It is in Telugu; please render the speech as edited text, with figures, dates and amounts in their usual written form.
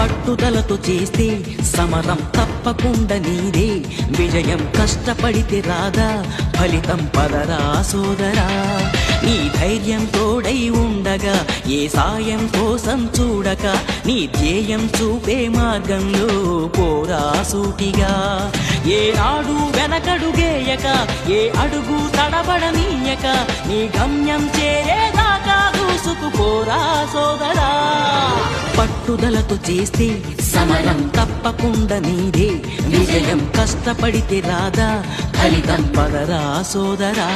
పట్టుదలతో చేస్తే సమరం తప్పకుండా నీదే విజయం కష్టపడితే రాదా ఫలితం పదరా సోదరా నీ ధైర్యం తోడై ఉండగా ఏ సాయం కోసం చూడక నీ ధ్యేయం చూపే మార్గంలో పోరా సూటిగా ఏనాడు వెనకడుగేయక ఏ అడుగు తడబడనీయక నీ గమ్యం చేరేదాకా దూసుకుపోరా సోదరా పట్టుదలతో చేస్తే సమరం తప్పకుండా నీదే విజయం కష్టపడితే రాదా ఫలితం పదరా సోదరా